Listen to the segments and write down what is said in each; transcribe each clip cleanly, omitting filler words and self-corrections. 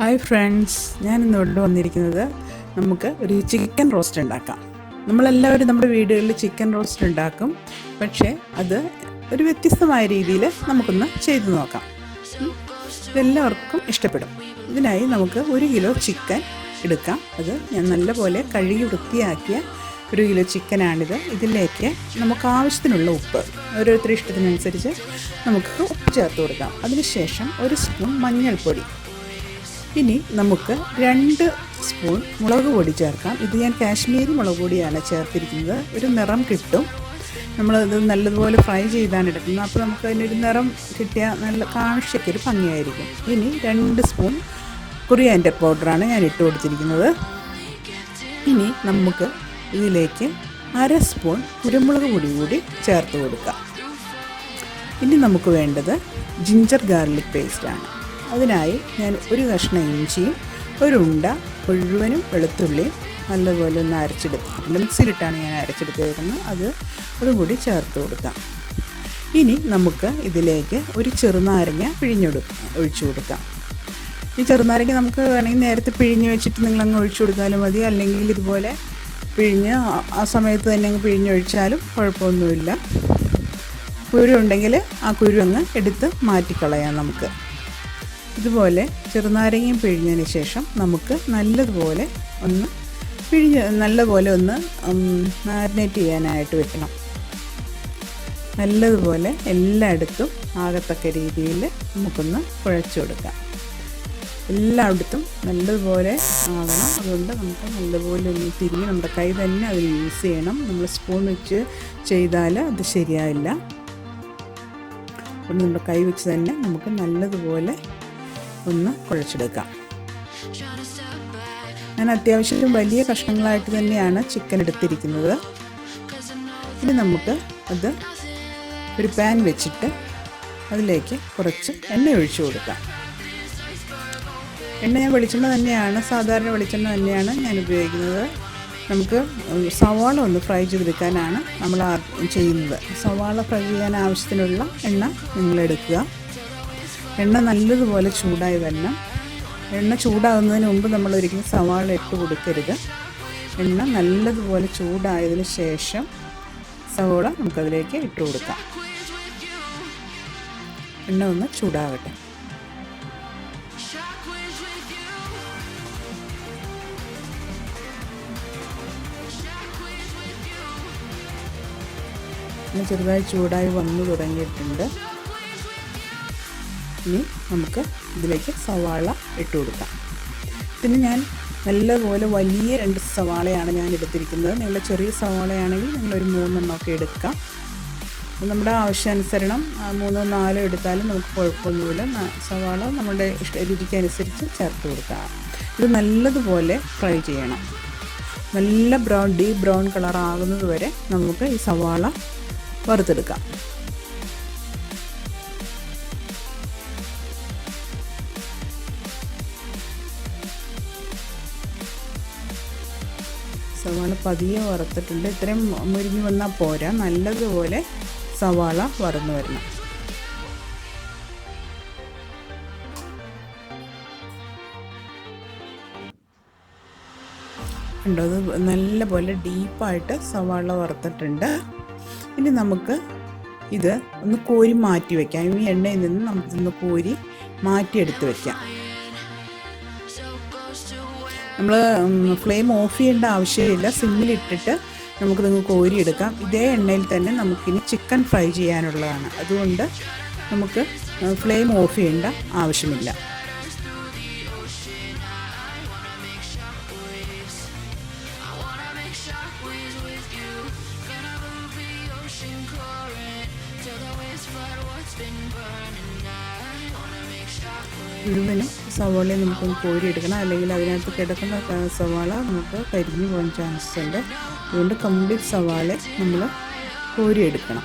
Hi friends, ഞാനിന്നിവിടെ വന്നിരിക്കുന്നത് നമുക്ക് ഒരു ചിക്കൻ റോസ്റ്റ് ഉണ്ടാക്കാം. നമ്മളെല്ലാവരും നമ്മുടെ വീടുകളിൽ ചിക്കൻ റോസ്റ്റ് ഉണ്ടാക്കും. പക്ഷേ അത് ഒരു വ്യത്യസ്തമായ രീതിയിൽ നമുക്കൊന്ന് ചെയ്തു നോക്കാം. ഇതെല്ലാവർക്കും ഇഷ്ടപ്പെടും. ഇതിനായി നമുക്ക് 1 കിലോ ചിക്കൻ എടുക്കാം. അത് ഞാൻ നല്ലപോലെ കഴുകി വൃത്തിയാക്കിയ 1 കിലോ ചിക്കനാണിത്. ഇതിലേക്ക് നമുക്ക് ആവശ്യത്തിനുള്ള ഉപ്പ്, ഓരോരുത്തരുടെ ഇഷ്ടത്തിനനുസരിച്ച് നമുക്ക് ഉപ്പ് ചേർത്ത് കൊടുക്കാം. അതിനുശേഷം 1 സ്പൂൺ മഞ്ഞൾപ്പൊടി, ഇനി നമുക്ക് 2 സ്പൂൺ മുളക് പൊടി ചേർക്കാം. ഇത് ഞാൻ കാശ്മീരി മുളക് പൊടിയാണ് ചേർത്തിരിക്കുന്നത്. ഒരു നിറം കിട്ടും. നമ്മളത് നല്ലതുപോലെ ഫ്രൈ ചെയ്താണ് എടുക്കുന്നത്. അപ്പോൾ നമുക്ക് അതിനൊരു നിറം കിട്ടിയാൽ നല്ല കാഴ്ചയ്ക്കൊരു ഭംഗിയായിരിക്കും. ഇനി 2 സ്പൂൺ കൊറിയാൻഡർ പൗഡറാണ് ഞാൻ ഇട്ട് കൊടുത്തിരിക്കുന്നത്. ഇനി നമുക്ക് ഇതിലേക്ക് 1/2 സ്പൂൺ കുരുമുളക് പൊടി കൂടി ചേർത്ത് കൊടുക്കാം. ഇനി നമുക്ക് വേണ്ടത് ജിഞ്ചർ ഗാർലിക് പേസ്റ്റാണ്. അതിനായി ഞാൻ 1 കഷ്ണം ഇഞ്ചിയും 1 ഉണ്ട മുഴുവനും വെളുത്തുള്ളിയും നല്ലപോലെ ഒന്ന് അരച്ചെടുത്തിട്ടുണ്ട്. മിക്സിയിലിട്ടാണ് ഞാൻ അരച്ചെടുത്തിരിക്കുന്നത്. അതും കൂടി ചേർത്ത് കൊടുക്കാം. ഇനി നമുക്ക് ഇതിലേക്ക് 1 ചെറുനാരങ്ങ ഒഴിച്ചു കൊടുക്കാം. ഈ ചെറുനാരങ്ങ നമുക്ക് വേണമെങ്കിൽ നേരത്തെ പിഴിഞ്ഞ് വെച്ചിട്ട് നിങ്ങളങ്ങ് ഒഴിച്ചു കൊടുത്താലും മതി. അല്ലെങ്കിൽ ഇതുപോലെ പിഴിഞ്ഞ് ആ സമയത്ത് തന്നെ അങ്ങ് പിഴിഞ്ഞൊഴിച്ചാലും കുഴപ്പമൊന്നുമില്ല. കുരു ഉണ്ടെങ്കിൽ ആ കുരു അങ്ങ് എടുത്ത് മാറ്റിക്കളയാം. നമുക്ക് ഇതുപോലെ ചെറുനാരങ്ങയും പിഴിഞ്ഞതിന് ശേഷം നമുക്ക് നല്ലതുപോലെ ഒന്ന് മാരിനേറ്റ് ചെയ്യാനായിട്ട് വെക്കണം. നല്ലതുപോലെ എല്ലായിടത്തും ആകത്തക്ക രീതിയിൽ നമുക്കൊന്ന് കുഴച്ച് കൊടുക്കാം. എല്ലായിടത്തും നല്ലതുപോലെ ആകണം. അതുകൊണ്ട് നമുക്ക് നല്ലപോലെ ഒന്ന് തിരിഞ്ഞ് നമ്മുടെ കൈ തന്നെ അത് യൂസ് ചെയ്യണം. നമ്മൾ സ്പൂൺ വെച്ച് ചെയ്താൽ അത് ശരിയാവില്ല. അപ്പോൾ നമ്മുടെ കൈ വെച്ച് തന്നെ നമുക്ക് നല്ലതുപോലെ ഒന്ന് കുഴച്ചെടുക്കാം. ഞാൻ അത്യാവശ്യം വലിയ കഷ്ണങ്ങളായിട്ട് തന്നെയാണ് ചിക്കൻ എടുത്തിരിക്കുന്നത്. ഇനി നമുക്ക് അത് ഒരു പാൻ വെച്ചിട്ട് അതിലേക്ക് കുറച്ച് എണ്ണ ഒഴിച്ചു കൊടുക്കാം. എണ്ണ ഞാൻ വെളിച്ചെണ്ണ തന്നെയാണ്, സാധാരണ വെളിച്ചെണ്ണ തന്നെയാണ് ഞാൻ ഉപയോഗിക്കുന്നത്. നമുക്ക് സവാള ഒന്ന് ഫ്രൈ ചെയ്തെടുക്കാനാണ് നമ്മൾ ചെയ്യുന്നത്. സവാള ഫ്രൈ ചെയ്യാൻ ആവശ്യത്തിനുള്ള എണ്ണ നിങ്ങളെടുക്കുക. എണ്ണ നല്ലതുപോലെ ചൂടായി വരണം. എണ്ണ ചൂടാകുന്നതിന് മുമ്പ് നമ്മൾ ഒരിക്കലും സവാള ഇട്ട് കൊടുക്കരുത്. എണ്ണ നല്ലതുപോലെ ചൂടായതിന് ശേഷം സവാള നമുക്കതിലേക്ക് ഇട്ട് കൊടുക്കാം. എണ്ണ ഒന്ന് ചൂടാകട്ടെ. ചെറുതായി ചൂടായി വന്നു തുടങ്ങിയിട്ടുണ്ട്. ഇനി നമുക്ക് ഇതിലേക്ക് സവാള ഇട്ട് കൊടുക്കാം. ഇതിന് ഞാൻ നല്ലപോലെ വലിയ 2 സവാളയാണ് ഞാൻ എടുത്തിരിക്കുന്നത്. നിങ്ങൾ ചെറിയ സവാളയാണെങ്കിൽ നിങ്ങളൊരു 3 എണ്ണമൊക്കെ എടുക്കാം. നമ്മുടെ ആവശ്യാനുസരണം 3 4 എടുത്താലും നമുക്ക് കുഴപ്പമൊന്നുമില്ല. സവാള നമ്മുടെ രുചിക്കനുസരിച്ച് ചേർത്ത് കൊടുക്കാം. ഇത് നല്ലതുപോലെ ഫ്രൈ ചെയ്യണം. നല്ല ഡീപ്പ് ബ്രൗൺ കളർ ആകുന്നത് വരെ നമുക്ക് ഈ സവാള വറുത്തെടുക്കാം. സവാള പതിയെ വറുത്തിട്ടുണ്ട്. ഇത്രയും മുരിഞ്ഞ് വന്നാൽ പോരാ, നല്ലതുപോലെ സവാള വറന്ന് വരണം. ഉണ്ടോ? അത് നല്ലപോലെ ഡീപ്പായിട്ട് സവാള വറുത്തിട്ടുണ്ട്. ഇനി നമുക്ക് ഇത് ഒന്ന് കോരി മാറ്റി വയ്ക്കാം. ഈ എണ്ണയിൽ നിന്ന് നമുക്കിതൊന്ന് കോരി മാറ്റിയെടുത്ത് വയ്ക്കാം. നമ്മൾ ഫ്ലെയിം ഓഫ് ചെയ്യേണ്ട ആവശ്യമില്ല. സിമ്മിലിട്ടിട്ട് നമുക്കിതൊന്ന് കോരിയെടുക്കാം. ഇതേ എണ്ണയിൽ തന്നെ നമുക്കിനി ചിക്കൻ ഫ്രൈ ചെയ്യാനുള്ളതാണ്. അതുകൊണ്ട് നമുക്ക് ഫ്ലെയിം ഓഫ് ചെയ്യേണ്ട ആവശ്യമില്ല. മുഴുവനും സവാളയും നമുക്കൊന്ന് കോരിയെടുക്കണം. അല്ലെങ്കിൽ അതിനകത്ത് കിടക്കുന്ന സവാള നമുക്ക് കരിഞ്ഞു പോകാൻ ചാൻസ് ഉണ്ട്. അതുകൊണ്ട് കംപ്ലീറ്റ് സവാള നമ്മൾ കോരിയെടുക്കണം.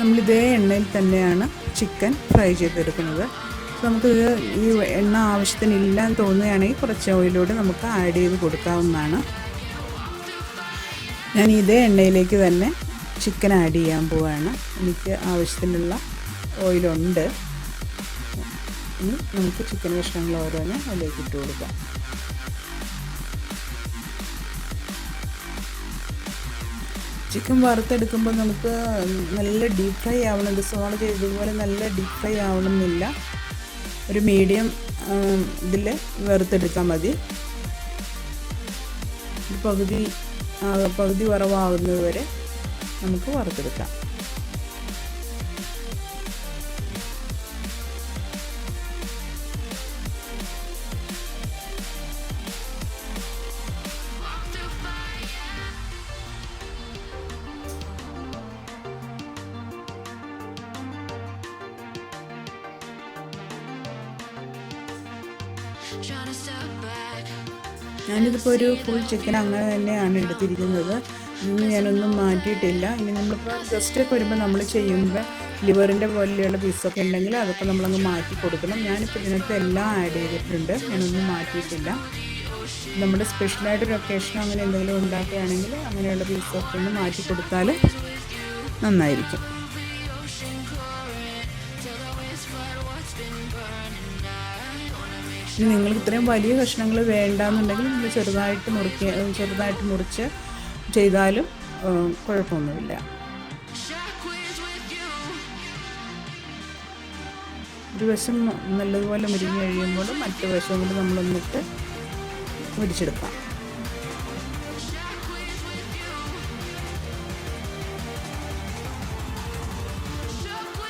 നമ്മളിതേ എണ്ണയിൽ തന്നെയാണ് ചിക്കൻ ഫ്രൈ ചെയ്തെടുക്കുന്നത്. നമുക്ക് ഈ എണ്ണ ആവശ്യത്തിനില്ലാന്ന് തോന്നുകയാണെങ്കിൽ കുറച്ച് ഓയിലൂടെ നമുക്ക് ആഡ് ചെയ്ത് കൊടുക്കാവുന്നതാണ്. ഞാൻ ഇതേ എണ്ണയിലേക്ക് തന്നെ ചിക്കൻ ആഡ് ചെയ്യാൻ പോവുകയാണ്. എനിക്ക് ആവശ്യത്തിനുള്ള ഓയിലുണ്ട്. ഇനി നമുക്ക് ചിക്കൻ കഷ്ണങ്ങൾ ഓരോന്ന് അതിലേക്ക് ഇട്ട് കൊടുക്കാം. ചിക്കൻ വറുത്തെടുക്കുമ്പോൾ നമുക്ക് നല്ല ഡീപ്പ് ഫ്രൈ ആവണം. സോള ചെയ്തതുപോലെ നല്ല ഡീപ്പ് ഫ്രൈ ആവണമെന്നില്ല. ഒരു മീഡിയം ഇതിൽ വറുത്തെടുത്താൽ മതി. പകുതി വറവാകുന്നത് വരെ നമുക്ക് വറുത്തെടുക്കാം. ഞാനിതിപ്പോൾ ഒരു ഫുൾ ചിക്കൻ അങ്ങനെ തന്നെയാണ് എടുത്തിരിക്കുന്നത്. ഇന്ന് ഞാനൊന്നും മാറ്റിയിട്ടില്ല. ഇനി നമ്മളിപ്പോൾ ഗസ്റ്റൊക്കെ വരുമ്പോൾ നമ്മൾ ചെയ്യുമ്പോൾ ലിവറിൻ്റെ പോലെയുള്ള പീസൊക്കെ ഉണ്ടെങ്കിൽ അതൊക്കെ നമ്മളങ്ങ് മാറ്റി കൊടുക്കണം. ഞാനിപ്പോൾ ഇതിനകത്ത് എല്ലാം ആഡ് ചെയ്തിട്ടുണ്ട്, ഞാനൊന്നും മാറ്റിയിട്ടില്ല. നമ്മുടെ സ്പെഷ്യലായിട്ടൊരു ഒക്കേഷനോ അങ്ങനെ എന്തെങ്കിലും ഉണ്ടാക്കുകയാണെങ്കിൽ അങ്ങനെയുള്ള പീസൊക്കെ ഒന്ന് മാറ്റി കൊടുത്താൽ നന്നായിരിക്കും. ഇനി നിങ്ങൾക്ക് ഇത്രയും വലിയ കഷ്ണങ്ങൾ വേണ്ടാന്നുണ്ടെങ്കിൽ നിങ്ങൾ ചെറുതായിട്ട് മുറിച്ച് ചെയ്താലും കുഴപ്പമൊന്നുമില്ല. ഒരു വശം നല്ലതുപോലെ മുരിഞ്ഞ് കഴിയുമ്പോൾ മറ്റു വശം കൊണ്ട് നമ്മളൊന്നിട്ട് മുരിച്ചെടുക്കാം.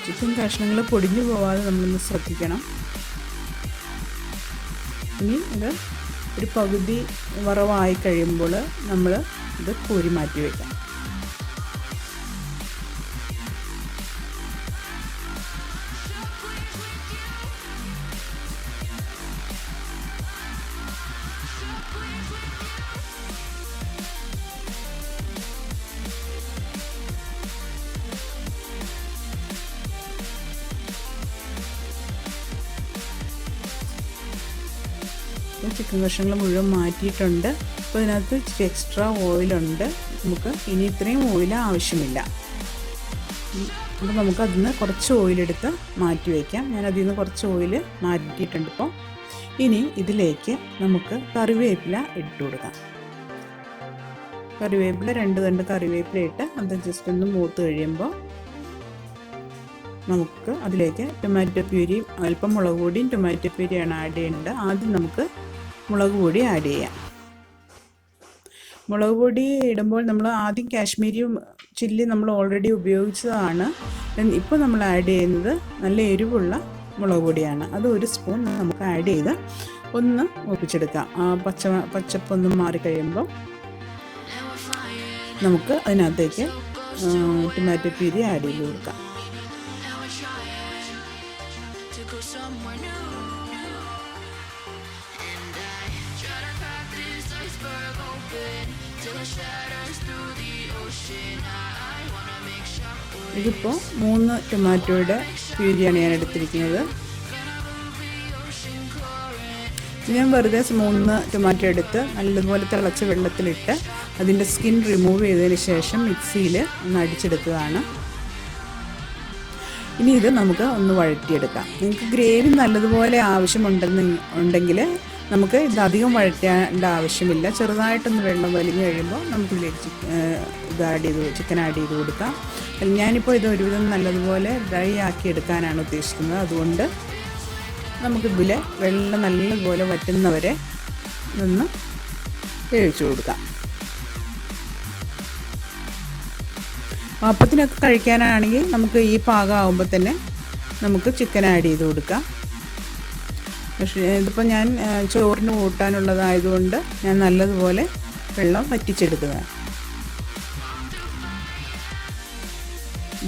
ചിക്കൻ കഷ്ണങ്ങൾ പൊടിഞ്ഞു പോവാതെ നമ്മളൊന്ന് ശ്രദ്ധിക്കണം. ഇനി ഇത് ഒരു പകുതി വറവായി കഴിയുമ്പോൾ നമ്മൾ ഇത് കോരി മാറ്റി വയ്ക്കാം. ചിക്കൻ കഷ്ണങ്ങൾ മുഴുവൻ മാറ്റിയിട്ടുണ്ട്. അപ്പോൾ ഇതിനകത്ത് ഇച്ചിരി എക്സ്ട്രാ ഓയിലുണ്ട്. നമുക്ക് ഇനി ഇത്രയും ഓയിൽ ആവശ്യമില്ല. അപ്പോൾ നമുക്ക് അതിൽ നിന്ന് കുറച്ച് ഓയിലെടുത്ത് മാറ്റി വയ്ക്കാം. ഞാൻ അതിൽ നിന്ന് കുറച്ച് ഓയിൽ മാറ്റിയിട്ടുണ്ട്. ഇപ്പോൾ ഇനി ഇതിലേക്ക് നമുക്ക് കറിവേപ്പില ഇട്ട് കൊടുക്കാം. കറിവേപ്പില 2 തണ്ട് കറിവേപ്പില ഇട്ട് അത് ജസ്റ്റ് ഒന്ന് മൂത്ത് കഴിയുമ്പോൾ നമുക്ക് അതിലേക്ക് ടൊമാറ്റോ പ്യൂരിയും അല്പം മുളക് പൊടിയും ടൊമാറ്റോ പ്യൂരിയാണ് ആഡ് ചെയ്യേണ്ടത്. ആദ്യം നമുക്ക് മുളക് പൊടി ആഡ് ചെയ്യാം. മുളക് പൊടി ഇടുമ്പോൾ നമ്മൾ ആദ്യം കാശ്മീരി ചില്ലി നമ്മൾ ഓൾറെഡി ഉപയോഗിച്ചതാണ്. ഇപ്പോൾ നമ്മൾ ആഡ് ചെയ്യുന്നത് നല്ല എരിവുള്ള മുളക് പൊടിയാണ്. അത് 1 സ്പൂൺ നമുക്ക് ആഡ് ചെയ്ത് ഒന്ന് ഒപ്പിച്ചെടുക്കാം. ആ പച്ചപ്പൊന്നും മാറിക്കഴിയുമ്പോൾ നമുക്ക് അതിനകത്തേക്ക് ടൊമാറ്റോ പ്യൂരി ആഡ് ചെയ്ത് കൊടുക്കാം. ഇതിപ്പോൾ 3 ടൊമാറ്റോയുടെ പ്യൂരിയാണ് ഞാൻ എടുത്തിരിക്കുന്നത്. ഞാൻ വെറുതെ 3 ടൊമാറ്റോ എടുത്ത് നല്ലതുപോലെ തിളച്ച വെള്ളത്തിലിട്ട് അതിൻ്റെ സ്കിൻ റിമൂവ് ചെയ്തതിന് ശേഷം മിക്സിയിൽ ഒന്ന് അടിച്ചെടുത്തതാണ്. ഇനി ഇത് നമുക്ക് ഒന്ന് വഴറ്റിയെടുക്കാം. നിങ്ങൾക്ക് ഗ്രേവി നല്ലതുപോലെ ആവശ്യമുണ്ടെങ്കിൽ നമുക്ക് ഇത് അധികം വഴറ്റേണ്ട ആവശ്യമില്ല. ചെറുതായിട്ടൊന്ന് വെള്ളം വലിഞ്ഞ് കഴിയുമ്പോൾ നമുക്കിതിലേക്ക് ചിക്കൻ ആഡ് ചെയ്ത് കൊടുക്കാം. ഞാനിപ്പോൾ ഇത് ഒരുവിധം നല്ലതുപോലെ ഡ്രൈ ആക്കി എടുക്കാനാണ് ഉദ്ദേശിക്കുന്നത്. അതുകൊണ്ട് നമുക്കിതിൽ വെള്ളം നല്ലതുപോലെ വറ്റുന്നവരെ ഒന്ന് വേവിച്ച് കൊടുക്കാം. അപ്പത്തിനൊക്കെ കഴിക്കാനാണെങ്കിൽ നമുക്ക് ഈ പാകമാകുമ്പോൾ തന്നെ നമുക്ക് ചിക്കൻ ആഡ് ചെയ്ത് കൊടുക്കാം. പക്ഷേ ഇതിപ്പോൾ ഞാൻ ചോറിന് കൂട്ടാനുള്ളതായതുകൊണ്ട് ഞാൻ നല്ലതുപോലെ വെള്ളം വറ്റിച്ചെടുക്കുകയാണ്.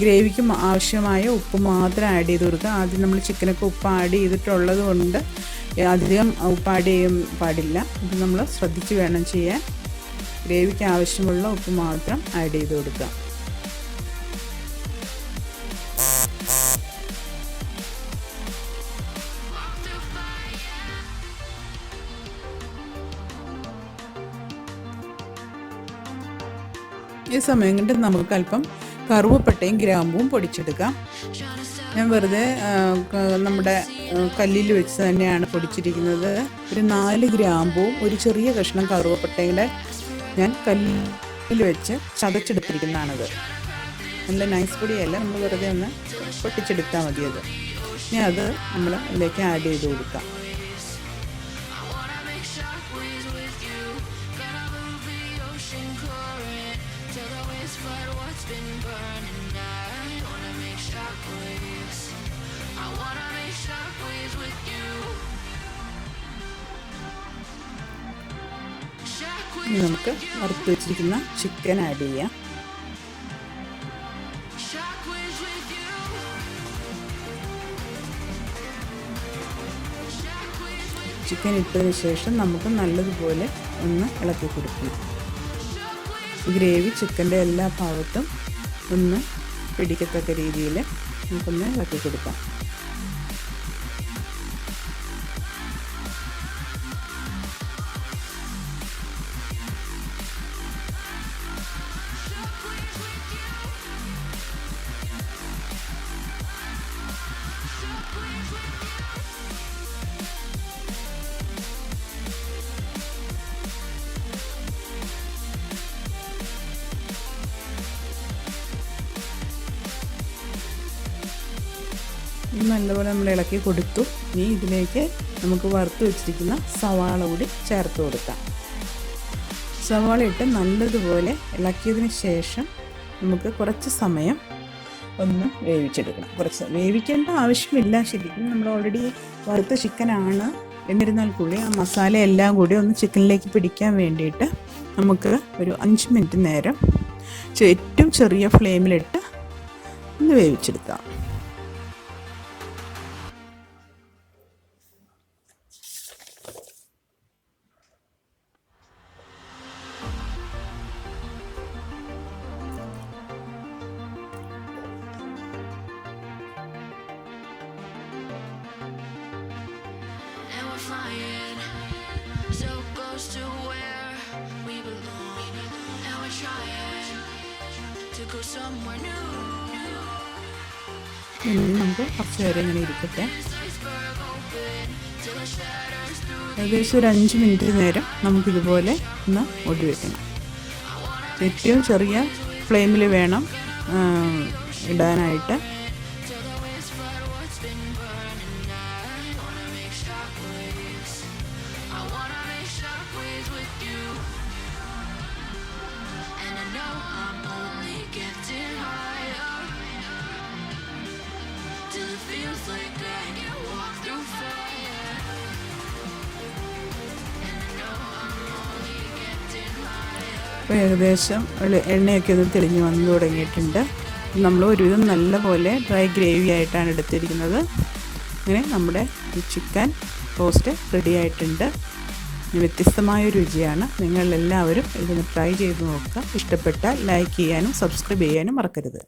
ഗ്രേവിക്ക് ആവശ്യമായ ഉപ്പ് മാത്രം ആഡ് ചെയ്ത് കൊടുക്കുക. ആദ്യം നമ്മൾ ചിക്കനൊക്കെ ഉപ്പ് ആഡ് ചെയ്തിട്ടുള്ളത് കൊണ്ട് അധികം ഉപ്പ് ആഡ് ചെയ്യാൻ പാടില്ല. ഇത് നമ്മൾ ശ്രദ്ധിച്ച് വേണം ചെയ്യാൻ. ഗ്രേവിക്ക് ആവശ്യമുള്ള ഉപ്പ് മാത്രം ആഡ് ചെയ്ത് കൊടുക്കുക. ഈ സമയം കൊണ്ട് നമുക്ക് അല്പം കറുവപ്പട്ടയും ഗ്രാമ്പും പൊടിച്ചെടുക്കാം. ഞാൻ വെറുതെ നമ്മുടെ കല്ലിൽ വെച്ച് തന്നെയാണ് പൊടിച്ചിരിക്കുന്നത്. ഒരു 4 ഗ്രാമ്പും ഒരു ചെറിയ കഷ്ണം കറുവപ്പട്ടയുടെ ഞാൻ കല്ലിൽ വെച്ച് ചതച്ചെടുത്തിരിക്കുന്നതാണത്. നല്ല നൈസ് പൊടിയല്ല, നമ്മൾ വെറുതെ ഒന്ന് പൊട്ടിച്ചെടുത്താൽ മതി. അത് ഇനി അത് നമ്മൾ അതിലേക്ക് ആഡ് ചെയ്ത് കൊടുക്കാം. ഇനി നമുക്ക് വറുത്ത് വെച്ചിരിക്കുന്ന ചിക്കൻ ആഡ് ചെയ്യാം. ചിക്കൻ ഇട്ടതിന് ശേഷം നമുക്ക് നല്ലതുപോലെ ഒന്ന് ഇളക്കി കൊടുക്കണം. ഗ്രേവി ചിക്കൻ്റെ എല്ലാ ഭാഗത്തും ഒന്ന് പിടിക്കത്തക്ക രീതിയിൽ നമുക്കൊന്ന് ഇളക്കി കൊടുക്കാം. നല്ലപോലെ നമ്മൾ ഇളക്കി കൊടുത്തു. ഇനി ഇതിലേക്ക് നമുക്ക് വറുത്ത് വെച്ചിരിക്കുന്ന സവാള കൂടി ചേർത്ത് കൊടുക്കാം. സവാള ഇട്ട് നല്ലതുപോലെ ഇളക്കിയതിന് ശേഷം നമുക്ക് കുറച്ച് സമയം ഒന്ന് വേവിച്ചെടുക്കണം. കുറച്ച് വേവിക്കേണ്ട ആവശ്യമില്ല, ശരിക്കും നമ്മൾ ഓൾറെഡി വറുത്ത ചിക്കനാണ്. എന്നിരുന്നാൽ കൂടി ആ മസാല എല്ലാം കൂടി ഒന്ന് ചിക്കനിലേക്ക് പിടിക്കാൻ വേണ്ടിയിട്ട് നമുക്ക് ഒരു 5 മിനിറ്റ് നേരം ഏറ്റവും ചെറിയ ഫ്ലെയിമിലിട്ട് ഒന്ന് വേവിച്ചെടുക്കാം. So close to where we belong, and we're trying to go somewhere new. നമുക്ക് കുറച്ച് നേരം ഇങ്ങനെ ഇരിക്കട്ടെ. ഏകദേശം ഒരു 5 മിനിറ്റ് നേരം നമുക്കിതുപോലെ ഒന്ന് ഒടി വെക്കണം. ഏറ്റവും ചെറിയ ഫ്ലെയിമിൽ വേണം ഇടാനായിട്ട്. അപ്പോൾ ഏകദേശം എണ്ണയൊക്കെ ഒന്ന് തെളിഞ്ഞ് വന്നു തുടങ്ങിയിട്ടുണ്ട്. നമ്മൾ ഒരുവിധം നല്ലപോലെ ഡ്രൈ ഗ്രേവി ആയിട്ടാണ് എടുത്തിരിക്കുന്നത്. അങ്ങനെ നമ്മുടെ ചിക്കൻ റോസ്റ്റ് റെഡി ആയിട്ടുണ്ട്. വ്യത്യസ്തമായ രുചിയാണ്. നിങ്ങളെല്ലാവരും ഇതൊന്ന് ട്രൈ ചെയ്ത് നോക്കുക. ഇഷ്ടപ്പെട്ടാൽ ലൈക്ക് ചെയ്യാനും സബ്സ്ക്രൈബ് ചെയ്യാനും മറക്കരുത്.